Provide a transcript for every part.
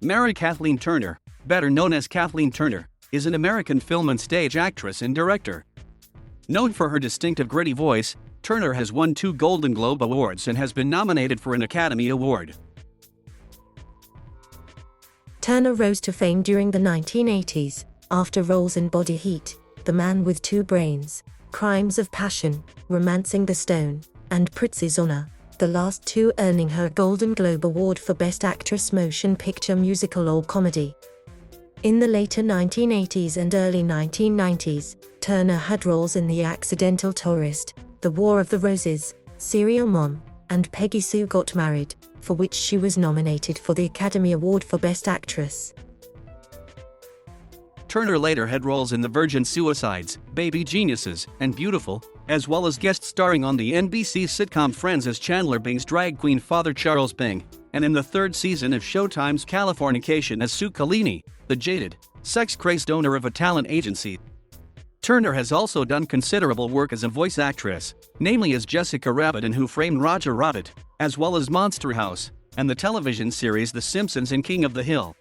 Mary Kathleen Turner, better known as Kathleen Turner, is an American film and stage actress and director. Known for her distinctive gritty voice, Turner has won 2 Golden Globe Awards and has been nominated for an Academy Award. Turner rose to fame during the 1980s, after roles in Body Heat, The Man with Two Brains, Crimes of Passion, Romancing the Stone, and Prizzi's Honor, the last 2 earning her a Golden Globe Award for Best Actress Motion Picture Musical or Comedy. In the later 1980s and early 1990s, Turner had roles in The Accidental Tourist, The War of the Roses, Serial Mom, and Peggy Sue Got Married, for which she was nominated for the Academy Award for Best Actress. Turner later had roles in The Virgin Suicides, Baby Geniuses, and Beautiful, as well as guest starring on the NBC sitcom Friends as Chandler Bing's drag queen father Charles Bing, and in the 3rd season of Showtime's Californication as Sue Collini, the jaded, sex-crazed owner of a talent agency. Turner has also done considerable work as a voice actress, namely as Jessica Rabbit in Who Framed Roger Rabbit, as well as Monster House, and the television series The Simpsons and King of the Hill.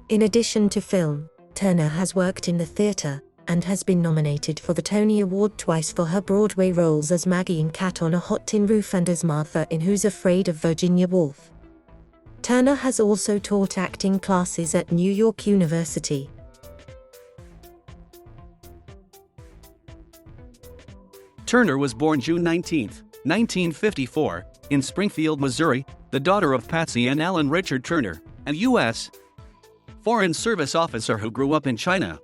In addition to film, Turner has worked in the theater, and has been nominated for the Tony Award twice for her Broadway roles as Maggie in Cat on a Hot Tin Roof and as Martha in Who's Afraid of Virginia Woolf. Turner has also taught acting classes at New York University. Turner was born June 19, 1954, in Springfield, Missouri, the daughter of Patsy and Alan Richard Turner, a U.S. Foreign Service officer who grew up in China.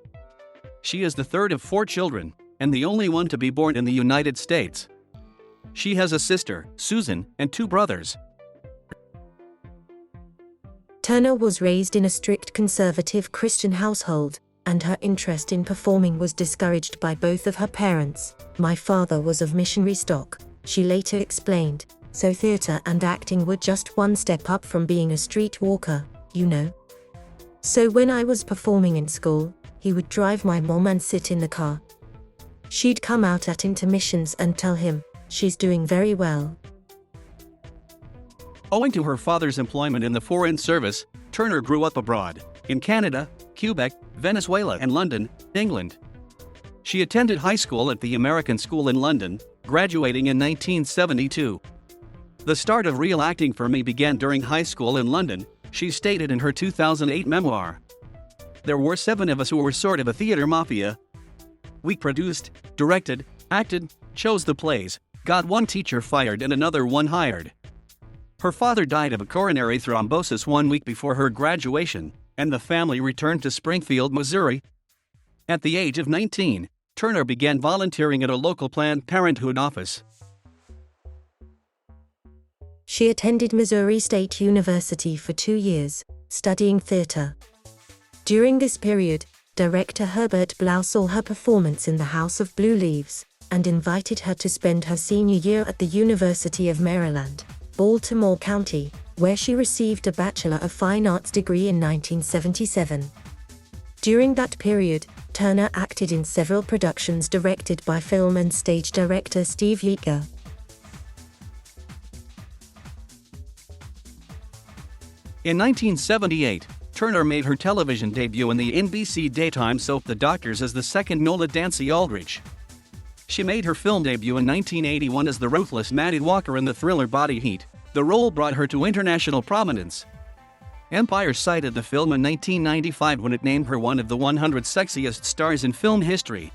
She is the 3rd of 4 children, and the only one to be born in the United States. She has a sister, Susan, and 2 brothers. Turner was raised in a strict conservative Christian household, and her interest in performing was discouraged by both of her parents. "My father was of missionary stock," she later explained, "so theater and acting were just one step up from being a streetwalker, you know. So when I was performing in school, he would drive my mom and sit in the car. She'd come out at intermissions and tell him, 'She's doing very well.'" Owing to her father's employment in the Foreign Service, Turner grew up abroad, in Canada, Quebec, Venezuela, and London, England. She attended high school at the American School in London, graduating in 1972. "The start of real acting for me began during high school in London," she stated in her 2008 memoir. "There were 7 of us who were sort of a theater mafia. We produced, directed, acted, chose the plays, got one teacher fired and another one hired." Her father died of a coronary thrombosis 1 week before her graduation, and the family returned to Springfield, Missouri. At the age of 19, Turner began volunteering at a local Planned Parenthood office. She attended Missouri State University for 2 years, studying theater. During this period, director Herbert Blau saw her performance in The House of Blue Leaves, and invited her to spend her senior year at the University of Maryland, Baltimore County, where she received a Bachelor of Fine Arts degree in 1977. During that period, Turner acted in several productions directed by film and stage director Steve Yeager. In 1978, Turner made her television debut in the NBC daytime soap The Doctors as the second Nola Dancy Aldrich. She made her film debut in 1981 as the ruthless Maddie Walker in the thriller Body Heat. The role brought her to international prominence. Empire cited the film in 1995 when it named her one of the 100 sexiest stars in film history.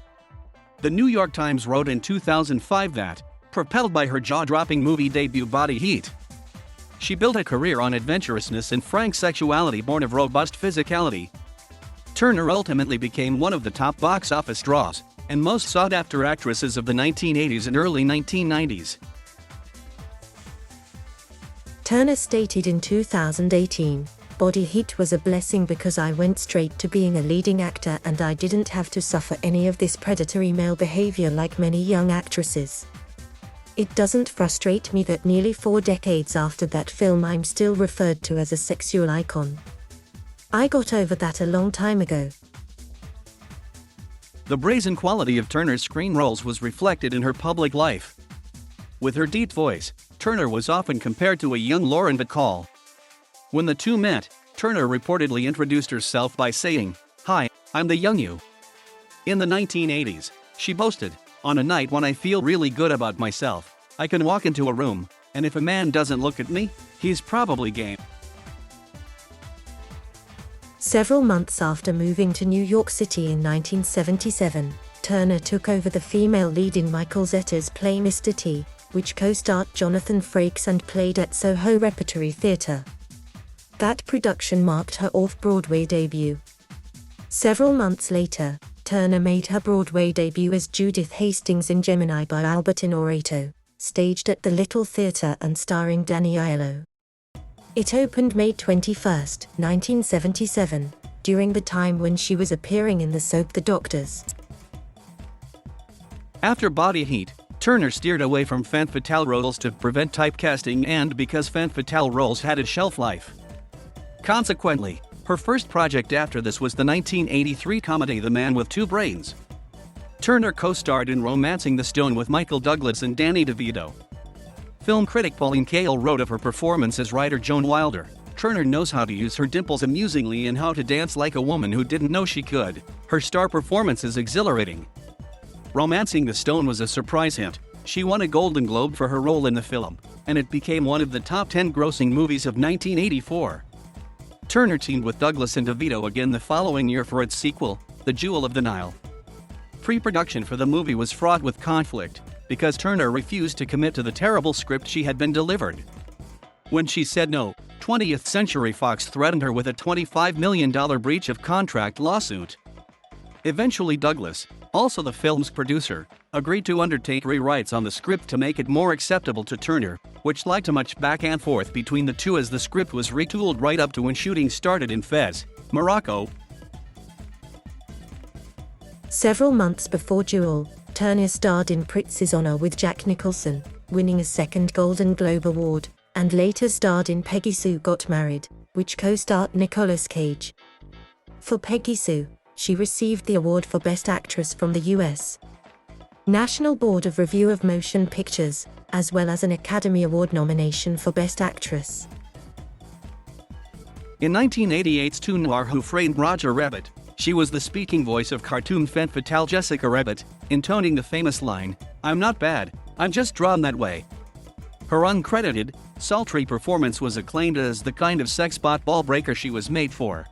The New York Times wrote in 2005 that, propelled by her jaw-dropping movie debut Body Heat, she built a career on adventurousness and frank sexuality born of robust physicality. Turner ultimately became one of the top box office draws and most sought-after actresses of the 1980s and early 1990s. Turner stated in 2018, "Body Heat was a blessing because I went straight to being a leading actor and I didn't have to suffer any of this predatory male behavior like many young actresses. It doesn't frustrate me that nearly 4 decades after that film I'm still referred to as a sexual icon. I got over that a long time ago." The brazen quality of Turner's screen roles was reflected in her public life. With her deep voice, Turner was often compared to a young Lauren Bacall. When the two met, Turner reportedly introduced herself by saying, "Hi, I'm the young you." In the 1980s, she boasted, "On a night when I feel really good about myself, I can walk into a room, and if a man doesn't look at me, he's probably game." Several months after moving to New York City in 1977, Turner took over the female lead in Michael Zetter's play Mr. T, which co-starred Jonathan Frakes and played at Soho Repertory Theatre. That production marked her off-Broadway debut. Several months later, Turner made her Broadway debut as Judith Hastings in Gemini by Albert Inorato, staged at the Little Theatre and starring Danny Aiello. It opened May 21, 1977, during the time when she was appearing in the soap The Doctors. After Body Heat, Turner steered away from femme fatale roles to prevent typecasting and because femme fatale roles had a shelf life. Consequently, her first project after this was the 1983 comedy The Man with Two Brains. Turner co-starred in Romancing the Stone with Michael Douglas and Danny DeVito. Film critic Pauline Kael wrote of her performance as writer Joan Wilder, "Turner knows how to use her dimples amusingly and how to dance like a woman who didn't know she could. Her star performance is exhilarating." Romancing the Stone was a surprise hit. She won a Golden Globe for her role in the film, and it became one of the top 10 grossing movies of 1984. Turner teamed with Douglas and DeVito again the following year for its sequel, The Jewel of the Nile. Pre-production for the movie was fraught with conflict, because Turner refused to commit to the terrible script she had been delivered. When she said no, 20th Century Fox threatened her with a $25 million breach of contract lawsuit. Eventually Douglas, also the film's producer, agreed to undertake rewrites on the script to make it more acceptable to Turner, which led to much back and forth between the two as the script was retooled right up to when shooting started in Fez, Morocco. Several months before Jewel, Turner starred in Pritz's Honor with Jack Nicholson, winning a second Golden Globe Award, and later starred in Peggy Sue Got Married, which co-starred Nicolas Cage. For Peggy Sue, she received the award for Best Actress from the U.S. National Board of Review of Motion Pictures, as well as an Academy Award nomination for Best Actress. In 1988's Toon Noir Who Framed Roger Rabbit, she was the speaking voice of cartoon femme fatale Jessica Rabbit, intoning the famous line, "I'm not bad, I'm just drawn that way." Her uncredited, sultry performance was acclaimed as the kind of sex-bot ball breaker she was made for.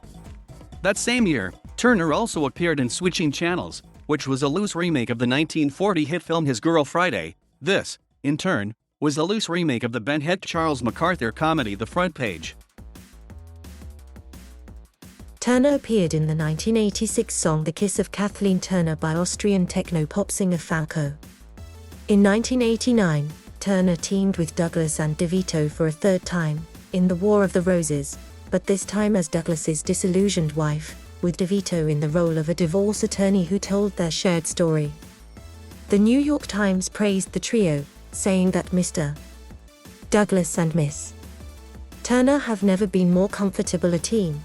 That same year, Turner also appeared in Switching Channels, which was a loose remake of the 1940 hit film His Girl Friday. This, in turn, was a loose remake of the Ben Hecht Charles MacArthur comedy The Front Page. Turner appeared in the 1986 song The Kiss of Kathleen Turner by Austrian techno-pop singer Falco. In 1989, Turner teamed with Douglas and DeVito for a third time, in The War of the Roses, but this time as Douglas's disillusioned wife, with DeVito in the role of a divorce attorney who told their shared story. The New York Times praised the trio, saying that Mr. Douglas and Miss Turner have never been more comfortable a team.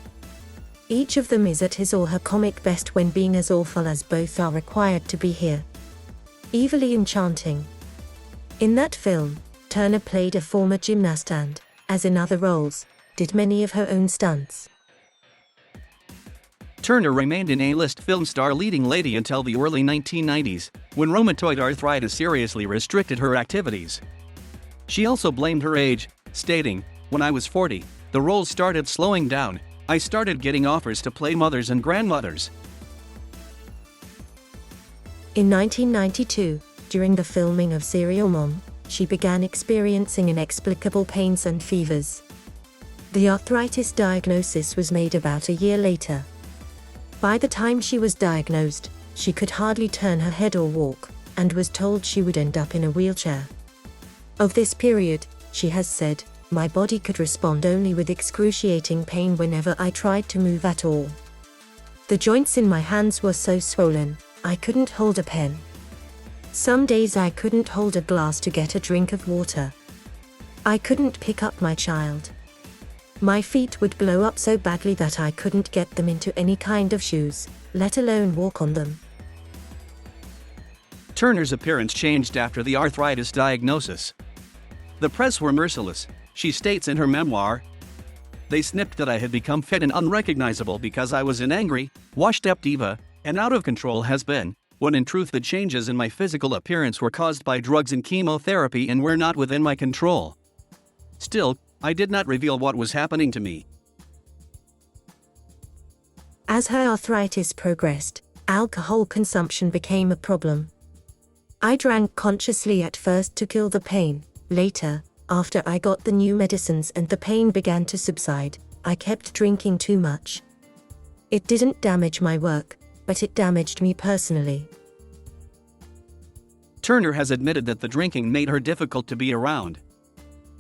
Each of them is at his or her comic best when being as awful as both are required to be here. Evilly enchanting. In that film, Turner played a former gymnast and, as in other roles, did many of her own stunts. Turner remained an A-list film star leading lady until the early 1990s, when rheumatoid arthritis seriously restricted her activities. She also blamed her age, stating, "When I was 40, the roles started slowing down. I started getting offers to play mothers and grandmothers." In 1992, during the filming of Serial Mom, she began experiencing inexplicable pains and fevers. The arthritis diagnosis was made about a year later. By the time she was diagnosed, she could hardly turn her head or walk, and was told she would end up in a wheelchair. Of this period, she has said, "My body could respond only with excruciating pain whenever I tried to move at all. The joints in my hands were so swollen, I couldn't hold a pen. Some days I couldn't hold a glass to get a drink of water. I couldn't pick up my child. My feet would blow up so badly that I couldn't get them into any kind of shoes, let alone walk on them." Turner's appearance changed after the arthritis diagnosis. The press were merciless, she states in her memoir. They snipped that I had become fat and unrecognizable because I was an angry, washed-up diva, and out-of-control has-been, when in truth the changes in my physical appearance were caused by drugs and chemotherapy and were not within my control. Still, I did not reveal what was happening to me. As her arthritis progressed, alcohol consumption became a problem. I drank consciously at first to kill the pain. Later, after I got the new medicines and the pain began to subside, I kept drinking too much. It didn't damage my work, but it damaged me personally. Turner has admitted that the drinking made her difficult to be around.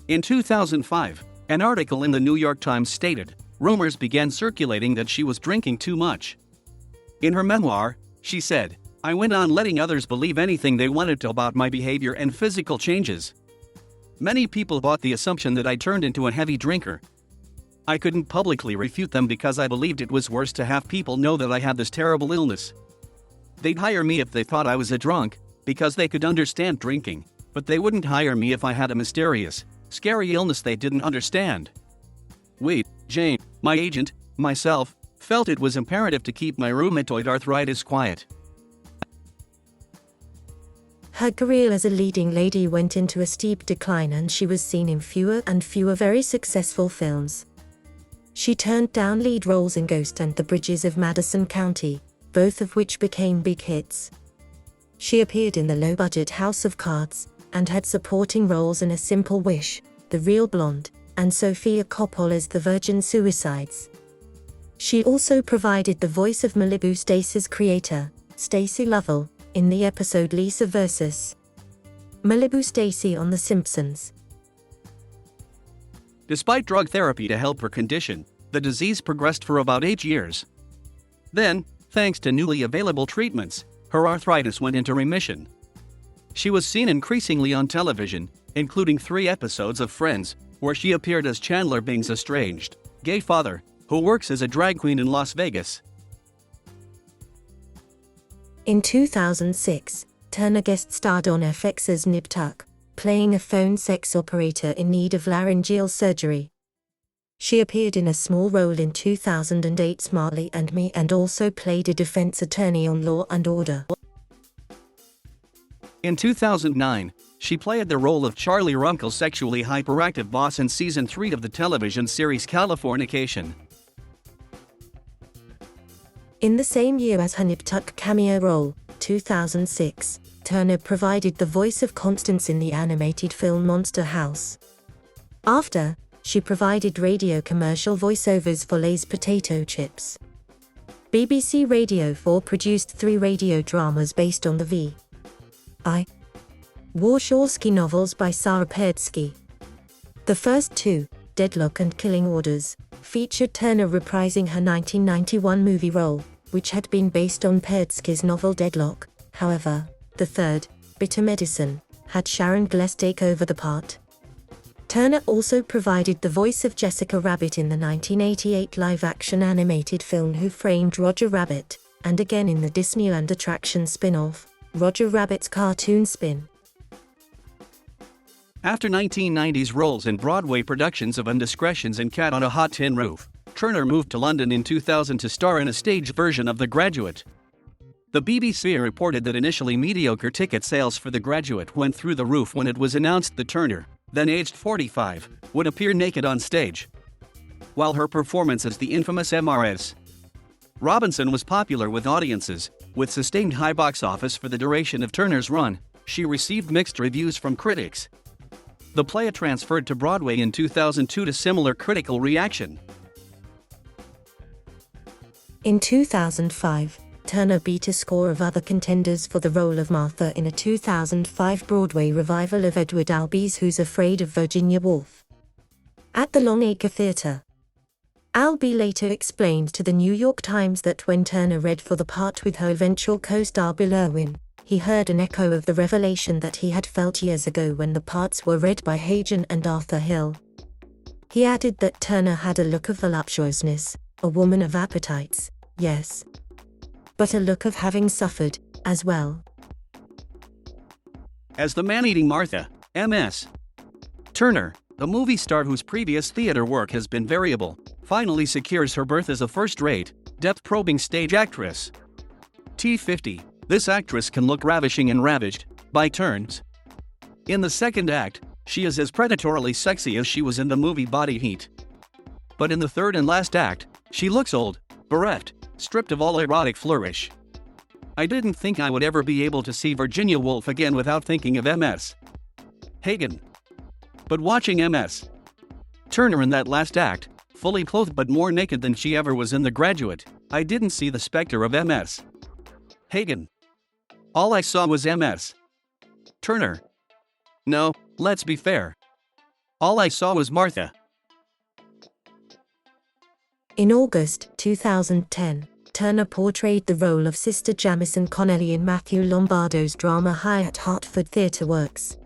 In 2005, an article in the New York Times stated, rumors began circulating that she was drinking too much. In her memoir, she said, "I went on letting others believe anything they wanted to about my behavior and physical changes. Many people bought the assumption that I turned into a heavy drinker. I couldn't publicly refute them because I believed it was worse to have people know that I had this terrible illness. They'd hire me if they thought I was a drunk, because they could understand drinking, but they wouldn't hire me if I had a mysterious, scary illness they didn't understand." Wait, Jane, my agent, myself, felt it was imperative to keep my rheumatoid arthritis quiet. Her career as a leading lady went into a steep decline and she was seen in fewer and fewer very successful films. She turned down lead roles in Ghost and The Bridges of Madison County, both of which became big hits. She appeared in the low-budget House of Cards, and had supporting roles in A Simple Wish, The Real Blonde, and Sofia Coppola's The Virgin Suicides. She also provided the voice of Malibu Stacy's creator, Stacy Lovell, in the episode Lisa vs. Malibu Stacy on The Simpsons. Despite drug therapy to help her condition, the disease progressed for about 8 years. Then, thanks to newly available treatments, her arthritis went into remission. She was seen increasingly on television, including 3 episodes of Friends, where she appeared as Chandler Bing's estranged, gay father, who works as a drag queen in Las Vegas. In 2006, Turner guest-starred on FX's Nip Tuck, playing a phone sex operator in need of laryngeal surgery. She appeared in a small role in 2008's Marley and Me and also played a defense attorney on Law & Order. In 2009, she played the role of Charlie Runkle's sexually hyperactive boss in Season 3 of the television series Californication. In the same year as her Nip Tuck cameo role, 2006, Turner provided the voice of Constance in the animated film Monster House. After, she provided radio commercial voiceovers for Lay's potato chips. BBC Radio 4 produced 3 radio dramas based on the V.I. Warshawski novels by Sarah Perdsky. The first 2, Deadlock and Killing Orders, featured Turner reprising her 1991 movie role, which had been based on Perdsky's novel Deadlock. However, the third, Bitter Medicine, had Sharon Gless take over the part. Turner also provided the voice of Jessica Rabbit in the 1988 live-action animated film Who Framed Roger Rabbit, and again in the Disneyland attraction spin-off, Roger Rabbit's Cartoon Spin. After 1990s roles in Broadway productions of Indiscretions and Cat on a Hot Tin Roof, Turner moved to London in 2000 to star in a stage version of The Graduate. The BBC reported that initially mediocre ticket sales for The Graduate went through the roof when it was announced that Turner, then aged 45, would appear naked on stage. While her performance as the infamous Mrs. Robinson was popular with audiences, with sustained high box office for the duration of Turner's run, she received mixed reviews from critics. The play transferred to Broadway in 2002 to similar critical reaction. In 2005, Turner beat a score of other contenders for the role of Martha in a 2005 Broadway revival of Edward Albee's Who's Afraid of Virginia Woolf? At the Longacre Theatre. Albee later explained to the New York Times that when Turner read for the part with her eventual co-star Bill Irwin, he heard an echo of the revelation that he had felt years ago when the parts were read by Hagen and Arthur Hill. He added that Turner had a look of voluptuousness, a woman of appetites, yes, but a look of having suffered, as well. As the man-eating Martha, Ms. Turner, The movie star whose previous theater work has been variable, finally secures her berth as a first-rate, depth-probing stage actress. T50. This actress can look ravishing and ravaged, by turns. In the second act, she is as predatorily sexy as she was in the movie Body Heat. But in the third and last act, she looks old, bereft, stripped of all erotic flourish. I didn't think I would ever be able to see Virginia Woolf again without thinking of M.S. Hagen. But watching M.S. Turner in that last act, fully clothed but more naked than she ever was in The Graduate, I didn't see the specter of M.S. Hagen. All I saw was M.S. Turner. No, let's be fair. All I saw was Martha. In August 2010, Turner portrayed the role of Sister Jamison Connelly in Matthew Lombardo's drama High at Hartford Theatre Works.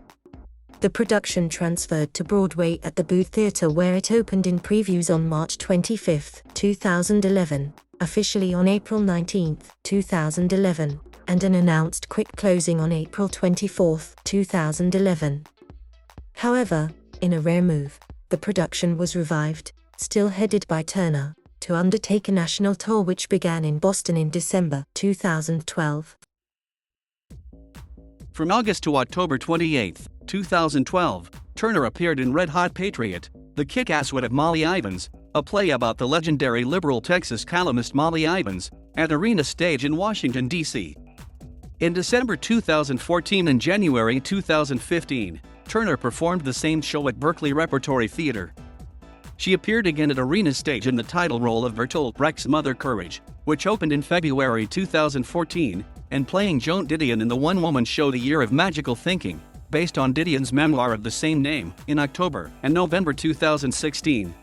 The production transferred to Broadway at the Booth Theatre, where it opened in previews on March 25, 2011, officially on April 19, 2011, and an announced quick closing on April 24, 2011. However, in a rare move, the production was revived, still headed by Turner, to undertake a national tour which began in Boston in December 2012. From August to October 28, 2012, Turner appeared in Red Hot Patriot, The Kick-Ass Wit of Molly Ivins, a play about the legendary liberal Texas columnist Molly Ivins, at Arena Stage in Washington, D.C. In December 2014 and January 2015, Turner performed the same show at Berkeley Repertory Theater. She appeared again at Arena Stage in the title role of Bertolt Brecht's Mother Courage, which opened in February 2014, and playing Joan Didion in the one-woman show The Year of Magical Thinking, based on Didion's memoir of the same name, in October and November 2016.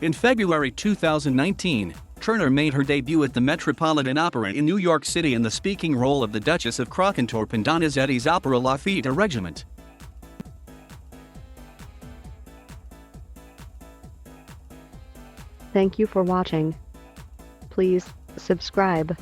In February 2019, Turner made her debut at the Metropolitan Opera in New York City in the speaking role of the Duchess of Croquentorp in Donizetti's opera La Fête Regiment. Thank you for watching. Please subscribe.